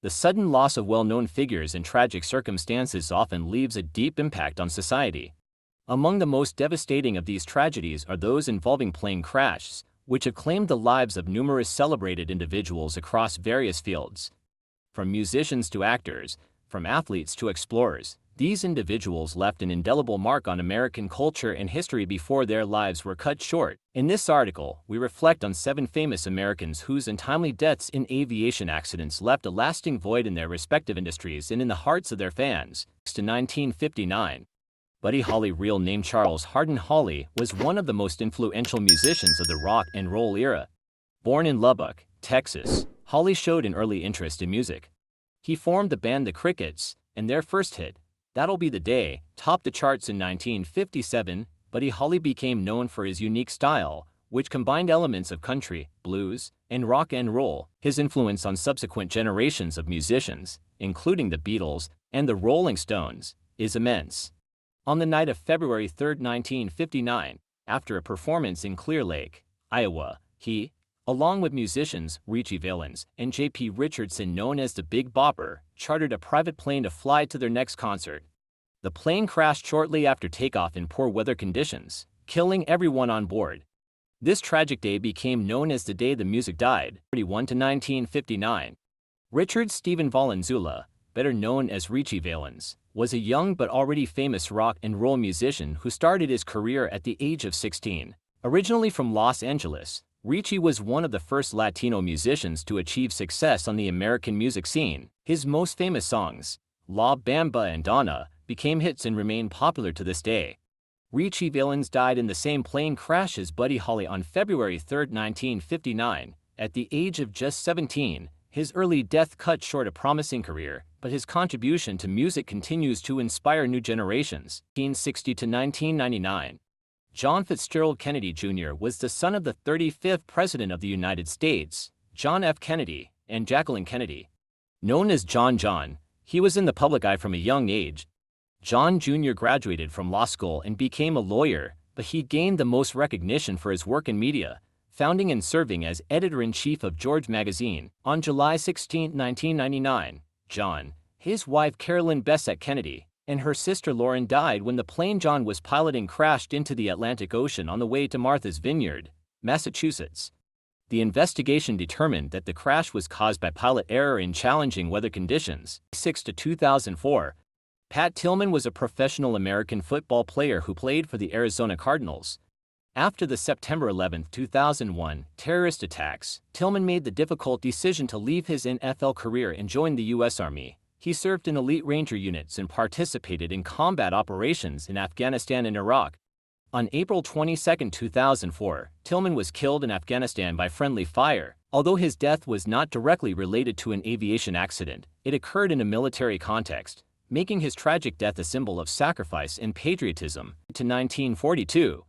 The sudden loss of well-known figures in tragic circumstances often leaves a deep impact on society. Among the most devastating of these tragedies are those involving plane crashes, which have claimed the lives of numerous celebrated individuals across various fields. From musicians to actors, from athletes to explorers, these individuals left an indelible mark on American culture and history before their lives were cut short. In this article, we reflect on 7 famous Americans whose untimely deaths in aviation accidents left a lasting void in their respective industries and in the hearts of their fans. To 1959. Buddy Holly, real name Charles Hardin Holley, was one of the most influential musicians of the rock and roll era. Born in Lubbock, Texas, Holly showed an early interest in music. He formed the band The Crickets, and their first hit, That'll Be the Day, topped the charts in 1957. Buddy Holly became known for his unique style, which combined elements of country, blues, and rock and roll. His influence on subsequent generations of musicians, including the Beatles and the Rolling Stones, is immense. On the night of February 3, 1959, after a performance in Clear Lake, Iowa, he, along with musicians Ritchie Valens and J.P. Richardson, known as the Big Bopper, chartered a private plane to fly to their next concert. The plane crashed shortly after takeoff in poor weather conditions, killing everyone on board. This tragic day became known as the day the music died. 31 to 1959. Richard Stephen Valenzuela, better known as Ritchie Valens, was a young but already famous rock and roll musician who started his career at the age of 16. Originally from Los Angeles, Ritchie was one of the first Latino musicians to achieve success on the American music scene. His most famous songs, La Bamba and Donna, became hits and remain popular to this day. Ritchie Valens died in the same plane crash as Buddy Holly on February 3, 1959, at the age of just 17. His early death cut short a promising career, but his contribution to music continues to inspire new generations. 1960 to 1999. John Fitzgerald Kennedy Jr. was the son of the 35th President of the United States, John F. Kennedy, and Jacqueline Kennedy. Known as John, he was in the public eye from a young age. John Jr. graduated from law school and became a lawyer, but he gained the most recognition for his work in media, founding and serving as editor-in-chief of George magazine. On July 16, 1999, John, his wife Carolyn Bessette Kennedy, and her sister Lauren died when the plane John was piloting crashed into the Atlantic Ocean on the way to Martha's Vineyard, Massachusetts. The investigation determined that the crash was caused by pilot error in challenging weather conditions. 6 to 2004. Pat Tillman was a professional American football player who played for the Arizona Cardinals. After the September 11, 2001 terrorist attacks, Tillman made the difficult decision to leave his NFL career and join the U.S. Army. He served in elite Ranger units and participated in combat operations in Afghanistan and Iraq. On April 22, 2004, Tillman was killed in Afghanistan by friendly fire. Although his death was not directly related to an aviation accident, it occurred in a military context, making his tragic death a symbol of sacrifice and patriotism. To 1942.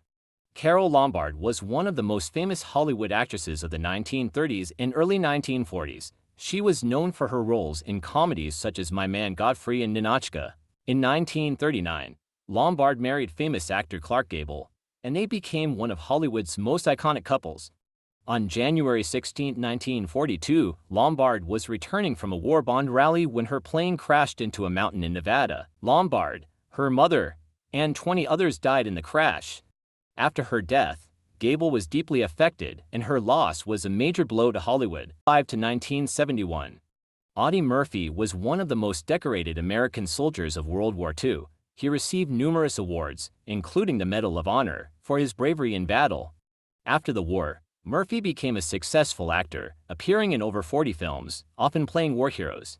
Carole Lombard was one of the most famous Hollywood actresses of the 1930s and early 1940s. She was known for her roles in comedies such as My Man Godfrey and Ninotchka. In 1939, Lombard married famous actor Clark Gable, and they became one of Hollywood's most iconic couples. On January 16, 1942, Lombard was returning from a war bond rally when her plane crashed into a mountain in Nevada. Lombard, her mother, and 20 others died in the crash. After her death, Gable was deeply affected, and her loss was a major blow to Hollywood. 5 to 1971. Audie Murphy was one of the most decorated American soldiers of World War II. He received numerous awards, including the Medal of Honor, for his bravery in battle. After the war, Murphy became a successful actor, appearing in over 40 films, often playing war heroes.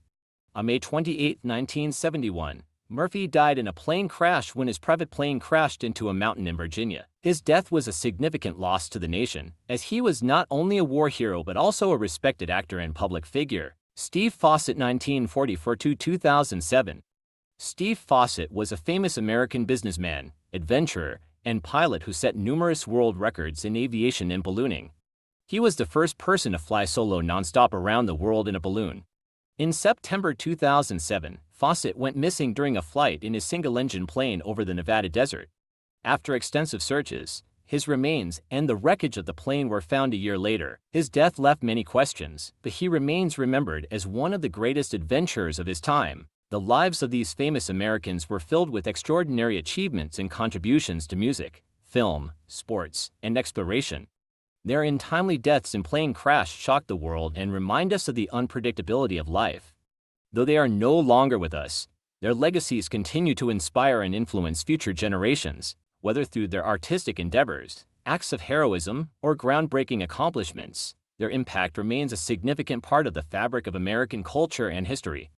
On May 28, 1971, Murphy died in a plane crash when his private plane crashed into a mountain in Virginia. His death was a significant loss to the nation, as he was not only a war hero but also a respected actor and public figure. Steve Fossett 1944 to 2007. Steve Fossett was a famous American businessman, adventurer, and pilot who set numerous world records in aviation and ballooning. He was the first person to fly solo nonstop around the world in a balloon. In September 2007, Fossett went missing during a flight in his single-engine plane over the Nevada desert. After extensive searches, his remains and the wreckage of the plane were found a year later. His death left many questions, but he remains remembered as one of the greatest adventurers of his time. The lives of these famous Americans were filled with extraordinary achievements and contributions to music, film, sports, and exploration. Their untimely deaths in plane crash shock the world and remind us of the unpredictability of life. Though they are no longer with us, their legacies continue to inspire and influence future generations, whether through their artistic endeavors, acts of heroism, or groundbreaking accomplishments. Their impact remains a significant part of the fabric of American culture and history.